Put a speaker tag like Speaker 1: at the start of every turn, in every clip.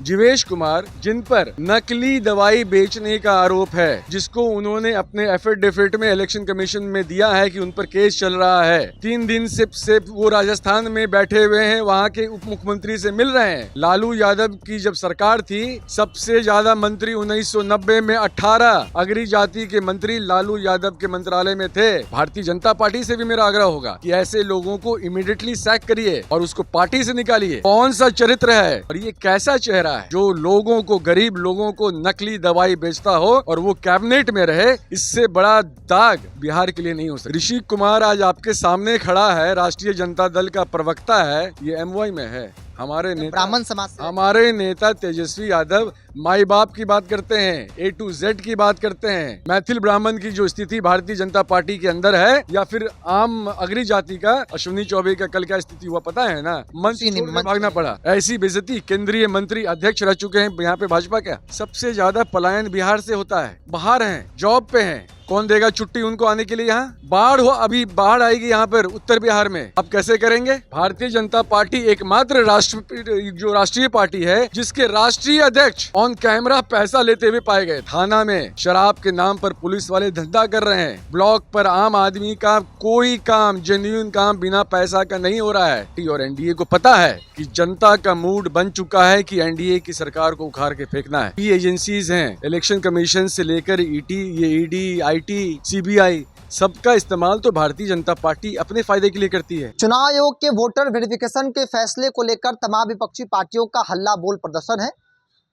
Speaker 1: जीवेश कुमार, जिन पर नकली दवाई बेचने का आरोप है, जिसको उन्होंने अपने एफिडेविट में इलेक्शन कमीशन में दिया है कि उन पर केस चल रहा है। 3 दिन से वो राजस्थान में बैठे हुए हैं, वहाँ के उप मुख्यमंत्री से मिल रहे हैं। लालू यादव की जब सरकार थी, सबसे ज्यादा मंत्री 1990 में 18 अगरी जाति के मंत्री लालू यादव के मंत्रालय में थे। भारतीय जनता पार्टी से भी मेरा आग्रह होगा कि ऐसे लोगों को इमीडिएटली सैक करिए और उसको पार्टी से निकालिए। कौन सा चरित्र है और ये कैसा चेहरा है जो लोगों को, गरीब लोगों को नकली दवाई बेचता हो और वो कैबिनेट में रहे? इससे बड़ा दाग बिहार के लिए नहीं हो सकता। ऋषि कुमार आज आपके सामने खड़ा है, राष्ट्रीय जनता दल का प्रवक्ता है, ये एमवाई में है। हमारे नेता,
Speaker 2: ब्राह्मण समाज से
Speaker 1: हमारे नेता तेजस्वी यादव माई बाप की बात करते हैं, A to Z की बात करते हैं। मैथिल ब्राह्मण की जो स्थिति भारतीय जनता पार्टी के अंदर है, या फिर आम अगरी जाति का अश्विनी चौबे का कल क्या स्थिति हुआ पता है ना? मंच छोड़ के भागना पड़ा। ऐसी बेइज्जती, केंद्रीय मंत्री अध्यक्ष रह चुके हैं यहाँ पे भाजपा। क्या सबसे ज्यादा पलायन बिहार से होता है? बाहर हैं, जॉब पे हैं, कौन देगा छुट्टी उनको आने के लिए? यहाँ बाढ़ हो, अभी बाढ़ आएगी यहाँ पर उत्तर बिहार में, अब कैसे करेंगे? भारतीय जनता पार्टी एकमात्र राष्ट्रीय पार्टी है जिसके राष्ट्रीय अध्यक्ष ऑन कैमरा पैसा लेते हुए पाए गए। थाना में शराब के नाम पर पुलिस वाले धंधा कर रहे हैं। ब्लॉक पर आम आदमी का कोई काम, जेन्युइन काम बिना पैसा का नहीं हो रहा है। और एनडीए को पता है कि जनता का मूड बन चुका है कि एनडीए की सरकार को उखाड़ के फेंकना है। ये एजेंसीज हैं, इलेक्शन कमीशन से लेकर ईटी, ये ईडी, आईटी, सीबीआई, सबका इस्तेमाल तो भारतीय जनता पार्टी अपने फायदे के लिए करती है।
Speaker 2: चुनाव आयोग के वोटर वेरिफिकेशन के फैसले को लेकर तमाम विपक्षी पार्टियों का हल्ला बोल प्रदर्शन है।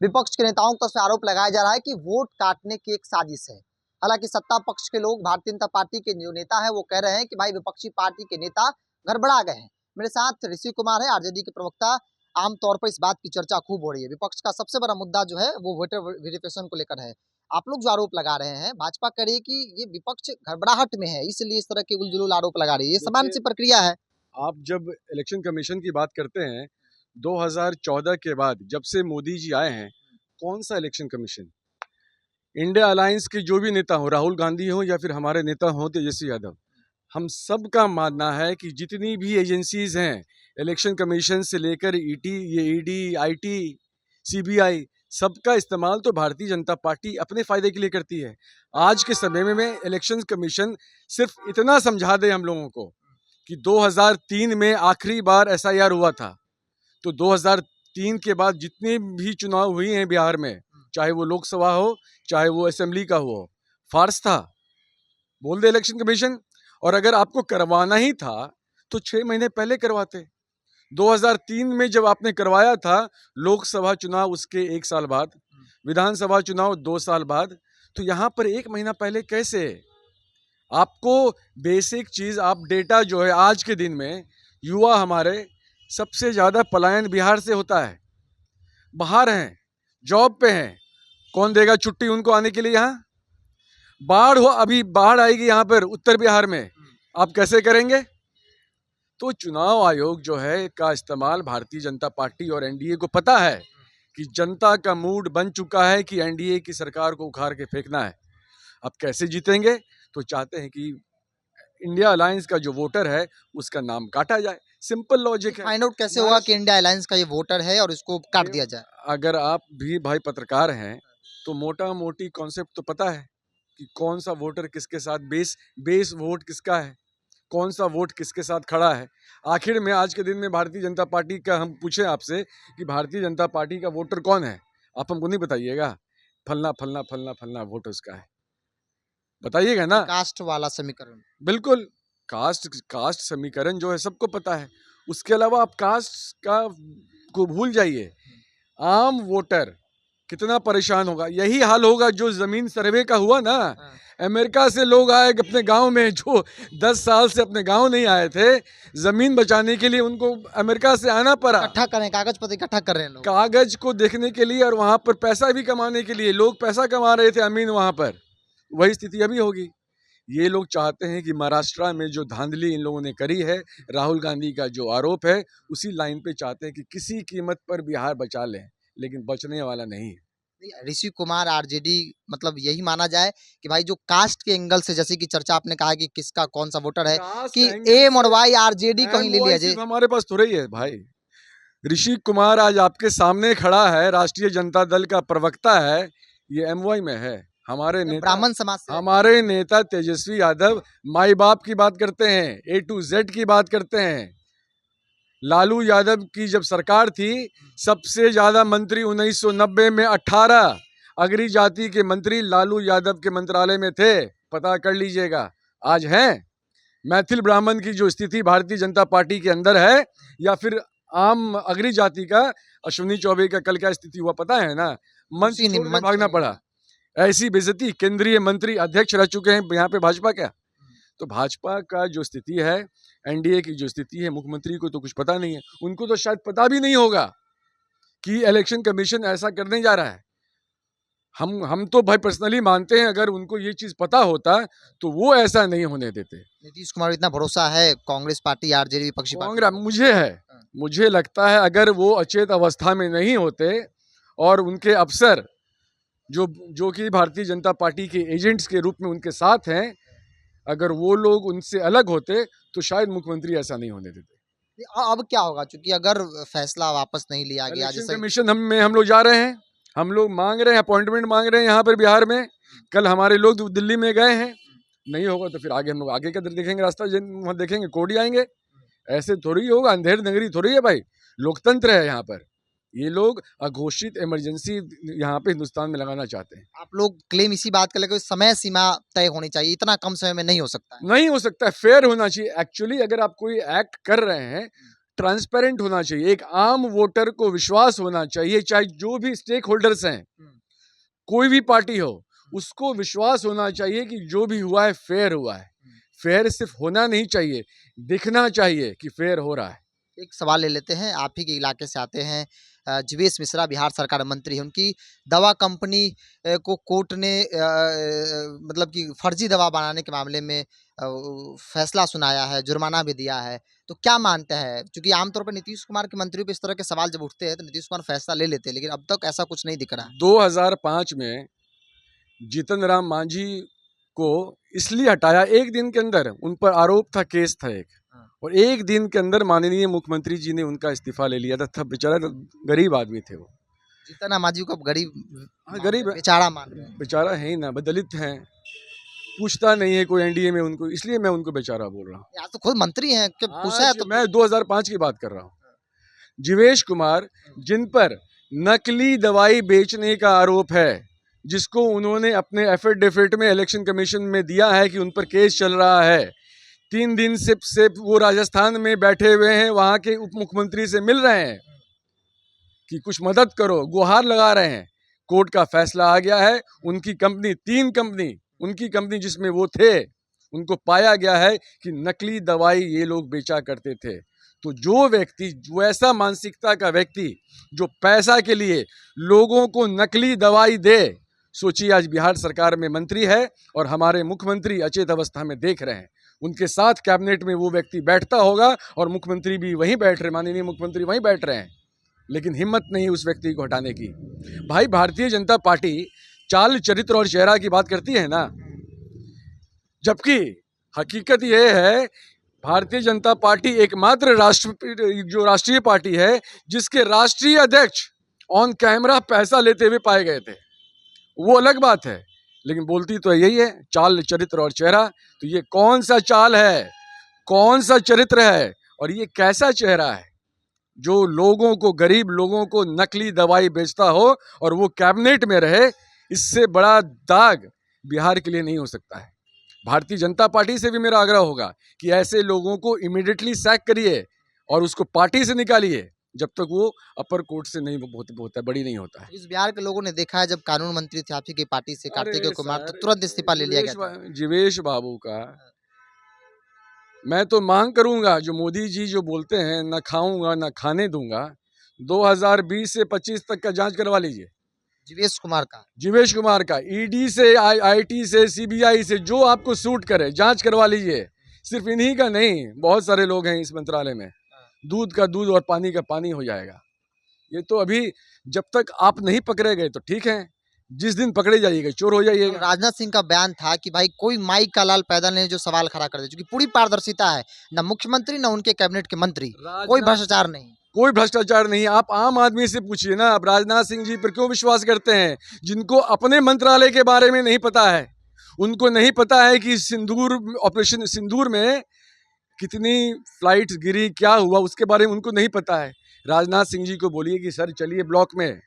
Speaker 2: विपक्ष के नेताओं का आरोप लगाया जा रहा है कि वोट काटने की एक साजिश है। हालांकि सत्ता पक्ष के लोग, भारतीय जनता पार्टी के जो नेता है, वो कह रहे हैं कि भाई विपक्षी पार्टी के नेता गड़बड़ा गए हैं। मेरे साथ ऋषि कुमार है, आरजेडी के प्रवक्ता। आमतौर पर इस बात की चर्चा खूब हो रही है। विपक्ष का सबसे बड़ा मुद्दा जो है वो वोटर वेरिफिकेशन को लेकर है। आप लोग जो आरोप लगा रहे हैं, भाजपा कह रही है कि ये विपक्ष गड़बड़ाहट में है, इसलिए इस तरह के उलझुल आरोप लगा रही है। ये सामान्य सी प्रक्रिया है।
Speaker 1: आप जब इलेक्शन कमीशन की बात करते हैं, 2014 के बाद जब से मोदी जी आए हैं, कौन सा इलेक्शन कमीशन? इंडिया अलायंस के जो भी नेता हो, राहुल गांधी हो या फिर हमारे नेता हो तेजस्वी यादव, हम सब का मानना है कि जितनी भी एजेंसीज हैं, इलेक्शन कमीशन से लेकर ईटी, ये ईडी, आईटी, सीबीआई, सबका इस्तेमाल तो भारतीय जनता पार्टी अपने फायदे के लिए करती है। आज के समय में इलेक्शन कमीशन सिर्फ इतना समझा दे हम लोगों को कि 2003 में आखिरी बार एसआईआर हुआ था, तो 2003 के बाद जितने भी चुनाव हुए हैं बिहार में, चाहे वो लोकसभा हो, चाहे वो असेंबली का हो, फार्स था, बोल दे इलेक्शन कमीशन। और अगर आपको करवाना ही था तो 6 महीने पहले करवाते। 2003 में जब आपने करवाया था लोकसभा चुनाव, उसके 1 साल बाद, विधानसभा चुनाव 2 साल बाद, तो यहाँ पर 1 महीना पहले कैसे? आपको बेसिक चीज, आप डेटा जो है, आज के दिन में युवा हमारे सबसे ज्यादा पलायन बिहार से होता है। बाहर हैं, जॉब पे हैं, कौन देगा छुट्टी उनको आने के लिए? यहाँ बाढ़ हो, अभी बाढ़ आएगी यहाँ पर उत्तर बिहार में, आप कैसे करेंगे? तो चुनाव आयोग जो है का इस्तेमाल भारतीय जनता पार्टी और एनडीए को पता है कि जनता का मूड बन चुका है कि एनडीए की सरकार को उखाड़ के फेंकना है। अब कैसे जीतेंगे? तो चाहते हैं कि इंडिया अलायंस का जो वोटर है उसका नाम काटा जाए। सिंपल लॉजिक है।
Speaker 2: फाइंड आउट कैसे होगा कि इंडिया अलायंस का ये वोटर है और इसको काट दिया जाए?
Speaker 1: अगर आप भी भाई पत्रकार हैं तो मोटा मोटी कॉन्सेप्ट तो पता है कि कौन सा वोटर किसके साथ, बेस वोट किसका है, कौन सा वोट किसके साथ खड़ा है। आखिर में आज के दिन में भारतीय जनता पार्टी का हम पूछें आपसे कि भारतीय जनता पार्टी का वोटर कौन है, आप हमको नहीं बताइएगा फलना फलना फलना फलना वोट उसका है, बताइएगा ना।
Speaker 2: कास्ट वाला समीकरण,
Speaker 1: बिल्कुल, कास्ट समीकरण जो है सबको पता है। उसके अलावा आप कास्ट का को भूल जाइए। आम वोटर कितना परेशान होगा। यही हाल होगा जो जमीन सर्वे का हुआ ना। अमेरिका से लोग आए अपने गांव में, जो 10 साल से अपने गांव नहीं आए थे, जमीन बचाने के लिए उनको अमेरिका से आना पड़ा।
Speaker 2: इकट्ठा करें, कागज पत्र इकट्ठा कर रहे हैं लोग,
Speaker 1: कागज को देखने के लिए और वहां पर पैसा भी कमाने के लिए। लोग पैसा कमा रहे थे अमीन वहां पर। वही स्थिति अभी होगी। ये लोग चाहते हैं कि महाराष्ट्र में जो धांधली इन लोगों ने करी है, राहुल गांधी का जो आरोप है, उसी लाइन पे चाहते हैं कि किसी कीमत पर बिहार बचा लें, लेकिन बचने वाला नहीं है।
Speaker 2: ऋषि कुमार, आरजेडी, मतलब यही माना जाए कि भाई जो कास्ट के एंगल से, जैसे कि चर्चा आपने कहा कि किसका कौन सा वोटर है, कि एम और वाई आरजेडी कहीं ले लिया जाए।
Speaker 1: हमारे पास थोड़ा ही है भाई, ऋषि कुमार आज आपके सामने खड़ा है, राष्ट्रीय जनता दल का प्रवक्ता है, ये एमवाई में है। हमारे नेता
Speaker 2: ब्राह्मण समाज से
Speaker 1: हमारे नेता तेजस्वी यादव माई बाप की बात करते हैं, A to Z की बात करते हैं। लालू यादव की जब सरकार थी, सबसे ज्यादा मंत्री 1990 में 18 अगरी जाति के मंत्री लालू यादव के मंत्रालय में थे, पता कर लीजिएगा। आज हैं मैथिल ब्राह्मण की जो स्थिति भारतीय जनता पार्टी के अंदर है, या फिर आम अगरी जाति का अश्विनी चौबे का कल क्या स्थिति हुआ पता है ना, मंच
Speaker 2: उसी ने
Speaker 1: छोड़ के
Speaker 2: मंच
Speaker 1: भागना
Speaker 2: में-
Speaker 1: पड़ा। ऐसी बेइज्जती, केंद्रीय मंत्री अध्यक्ष रह चुके हैं यहाँ पे भाजपा क्या। तो भाजपा का जो स्थिति है, एनडीए की जो स्थिति है, मुख्यमंत्री को तो कुछ पता नहीं है, उनको तो शायद पता भी नहीं होगा कि इलेक्शन कमीशन ऐसा करने जा रहा है। हम तो भाई पर्सनली मानते हैं, अगर उनको ये चीज पता होता तो वो ऐसा नहीं होने देते।
Speaker 2: नीतीश कुमार को इतना भरोसा है कांग्रेस पार्टी आरजेडी विपक्षी पार्टी
Speaker 1: कांग्रेस मुझे है, मुझे लगता है अगर वो अचेत अवस्था में नहीं होते और उनके अफसर जो कि भारतीय जनता पार्टी के एजेंट्स के रूप में उनके साथ हैं, अगर वो लोग उनसे अलग होते तो शायद मुख्यमंत्री ऐसा नहीं होने देते।
Speaker 2: अब क्या होगा, क्योंकि अगर फैसला वापस नहीं लिया गया
Speaker 1: इलेक्शन
Speaker 2: जैसे
Speaker 1: कमीशन हम लोग जा रहे हैं, हम लोग मांग रहे हैं, अपॉइंटमेंट मांग रहे हैं यहाँ पर बिहार में। कल हमारे लोग दिल्ली में गए हैं, नहीं होगा तो फिर आगे हम लोग आगे का देखेंगे रास्ता, वहाँ देखेंगे, कोर्ट ही आएंगे। ऐसे थोड़ी होगा, अंधेर नगरी थोड़ी है भाई, लोकतंत्र है यहाँ पर। ये लोग अघोषित इमरजेंसी यहाँ पे हिंदुस्तान में लगाना चाहते हैं।
Speaker 2: आप लोग क्लेम इसी बात कर ले समय सीमा तय होनी चाहिए, इतना कम समय में नहीं हो सकता है।
Speaker 1: नहीं हो सकता है, फेयर होना चाहिए। एक्चुअली अगर आप कोई एक्ट कर रहे हैं, ट्रांसपेरेंट होना चाहिए, एक आम वोटर को विश्वास होना चाहिए, चाहे जो भी स्टेक होल्डर्स हैं, कोई भी पार्टी हो, उसको विश्वास होना चाहिए कि जो भी हुआ है फेयर हुआ है। फेयर सिर्फ होना नहीं चाहिए, दिखना चाहिए कि फेयर हो रहा है।
Speaker 2: एक सवाल ले लेते हैं, आप ही के इलाके से आते हैं, जीवेश मिश्रा बिहार सरकार मंत्री हैं, उनकी दवा कंपनी को कोर्ट ने मतलब कि फर्जी दवा बनाने के मामले में फैसला सुनाया है, जुर्माना भी दिया है। तो क्या मानते हैं, क्योंकि आमतौर पर नीतीश कुमार के मंत्रियों पे इस तरह के सवाल जब उठते हैं तो नीतीश कुमार फैसला ले लेते हैं, लेकिन अब तक ऐसा कुछ नहीं दिख रहा।
Speaker 1: 2005 में जीतन राम मांझी को इसलिए हटाया, एक दिन के अंदर उन पर आरोप था, केस था एक, और एक दिन के अंदर माननीय मुख्यमंत्री जी ने उनका इस्तीफा ले लिया था। बेचारा गरीब आदमी थे वो,
Speaker 2: जीतन राम मांझी को अब गरीब
Speaker 1: गरीब
Speaker 2: बेचारा मान रहे हैं।
Speaker 1: बेचारा है ही ना, दलित हैं, पूछता नहीं है कोई एनडीए में उनको, इसलिए मैं उनको बेचारा बोल रहा हूँ।
Speaker 2: यहाँ तो खुद मंत्री हैं, कि पूछा है तो
Speaker 1: मैं 2005 की बात कर रहा हूँ। जीवेश कुमार, जिन पर नकली दवाई बेचने का आरोप है, जिसको उन्होंने अपने एफिडेविट में इलेक्शन कमीशन में दिया है कि उन पर केस चल रहा है, 3 दिन से वो राजस्थान में बैठे हुए हैं, वहां के उप मुख्यमंत्री से मिल रहे हैं कि कुछ मदद करो, गुहार लगा रहे हैं। कोर्ट का फैसला आ गया है, उनकी कंपनी, 3 कंपनी, उनकी कंपनी जिसमें वो थे, उनको पाया गया है कि नकली दवाई ये लोग बेचा करते थे। तो जो व्यक्ति, वैसा मानसिकता का व्यक्ति जो पैसा के लिए लोगों को नकली दवाई दे, सोचिए आज बिहार सरकार में मंत्री है और हमारे मुख्यमंत्री अचेत अवस्था में देख रहे हैं, उनके साथ कैबिनेट में वो व्यक्ति बैठता होगा और मुख्यमंत्री भी वहीं बैठ रहे, माननीय मुख्यमंत्री वहीं बैठ रहे हैं, लेकिन हिम्मत नहीं उस व्यक्ति को हटाने की। भाई भारतीय जनता पार्टी चाल, चरित्र और चेहरा की बात करती है ना, जबकि हकीकत यह है भारतीय जनता पार्टी एकमात्र राष्ट्रीय पार्टी है जिसके राष्ट्रीय अध्यक्ष ऑन कैमरा पैसा लेते हुए पाए गए थे। वो अलग बात है, लेकिन बोलती तो यही है, चाल, चरित्र और चेहरा। तो ये कौन सा चाल है, कौन सा चरित्र है और ये कैसा चेहरा है जो लोगों को, गरीब लोगों को नकली दवाई बेचता हो और वो कैबिनेट में रहे? इससे बड़ा दाग बिहार के लिए नहीं हो सकता है। भारतीय जनता पार्टी से भी मेरा आग्रह होगा कि ऐसे लोगों को इमीडिएटली सैक करिए और उसको पार्टी से निकालिए, जब तक वो अपर कोर्ट से नहीं होता, बड़ी नहीं होता है।
Speaker 2: इस बिहार के लोगों ने देखा है, जब कानून मंत्री थे आपकी पार्टी से कार्तिकेय
Speaker 1: अरे
Speaker 2: कुमार, तो
Speaker 1: सर,
Speaker 2: तुरंत इस्तीफा ले लिया गया था।
Speaker 1: जीवेश बाबू का मैं तो मांग करूंगा, जो मोदी जी जो बोलते हैं न खाऊंगा न खाने दूंगा, 2020 से 25 तक का जांच करवा लीजिए।
Speaker 2: जीवेश कुमार का
Speaker 1: ईडी से, आईटी से, सीबीआई से, जो आपको सूट करे जांच करवा लीजिए। सिर्फ इन्हीं का नहीं, बहुत सारे लोग हैं इस मंत्रालय में, दूध का दूध और पानी का पानी हो जाएगा। ये तो अभी जब तक आप नहीं पकड़े गए तो ठीक है, जिस दिन पकड़े जाइएगा चोर हो जाइएगा।
Speaker 2: राजनाथ सिंह का बयान था कि भाई कोई माई का लाल पैदा नहीं जो सवाल खड़ा कर दे, क्योंकि पूरी पारदर्शिता है, न मुख्यमंत्री न उनके कैबिनेट के मंत्री, कोई भ्रष्टाचार नहीं।
Speaker 1: कोई भ्रष्टाचार नहीं। आप आम आदमी से पूछिए ना, आप राजनाथ सिंह जी पर क्यों विश्वास करते हैं, जिनको अपने मंत्रालय के बारे में नहीं पता है। उनको नहीं पता है कि सिंदूर, ऑपरेशन सिंदूर में कितनी फ्लाइट्स गिरी, क्या हुआ, उसके बारे में उनको नहीं पता है। राजनाथ सिंह जी को बोलिए कि सर चलिए ब्लॉक में,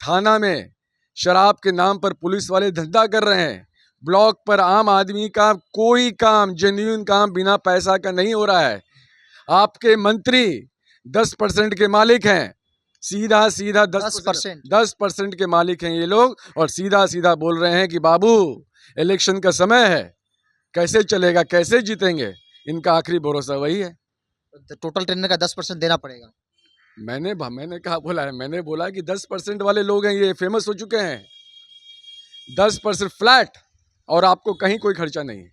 Speaker 1: थाना में शराब के नाम पर पुलिस वाले धंधा कर रहे हैं। ब्लॉक पर आम आदमी का कोई काम, जेन्युइन काम बिना पैसा का नहीं हो रहा है। आपके मंत्री 10% के मालिक हैं, सीधा सीधा 10% के मालिक हैं ये लोग, और सीधा सीधा बोल रहे हैं कि बाबू इलेक्शन का समय है, कैसे चलेगा, कैसे जीतेंगे। इनका आखिरी भरोसा वही है।
Speaker 2: टोटल टेंडर का 10% देना पड़ेगा।
Speaker 1: मैंने कहा बोला है, मैंने बोला कि 10% वाले लोग हैं, ये फेमस हो चुके हैं। 10% फ्लैट, और आपको कहीं कोई खर्चा नहीं है।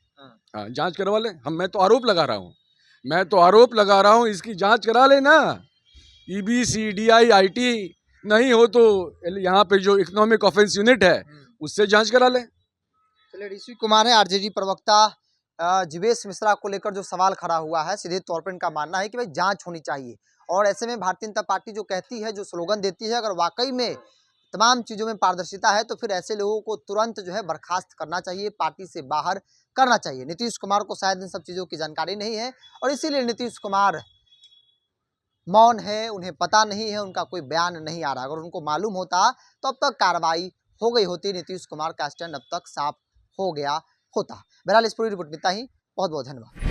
Speaker 1: हाँ, जांच करवा ले। मैं तो आरोप लगा रहा हूँ, इसकी जांच करा लेना। EBCDI IT नहीं हो तो यहाँ पे जो इकोनॉमिक ऑफेंस यूनिट है उससे जांच करा ले।
Speaker 2: चलिए, ऋषि कुमार है आरजेडी प्रवक्ता। जीवेश मिश्रा को लेकर जो सवाल खड़ा हुआ है, सीधे तौर पर इनका मानना है कि भाई जांच होनी चाहिए, और ऐसे में भारतीय जनता पार्टी जो कहती है, जो स्लोगन देती है, अगर वाकई में तमाम चीजों में पारदर्शिता है तो फिर ऐसे लोगों को तुरंत जो है बर्खास्त करना चाहिए, पार्टी से बाहर करना चाहिए। नीतीश कुमार को शायद इन सब चीजों की जानकारी नहीं है, और इसीलिए नीतीश कुमार मौन है, उन्हें पता नहीं है, उनका कोई बयान नहीं आ रहा। अगर उनको मालूम होता तो अब तक कार्रवाई हो गई होती, नीतीश कुमार का स्टैंड अब तक साफ हो गया होता। बहरहाल इस पूरी रिपोर्ट इतना ही। बहुत बहुत धन्यवाद।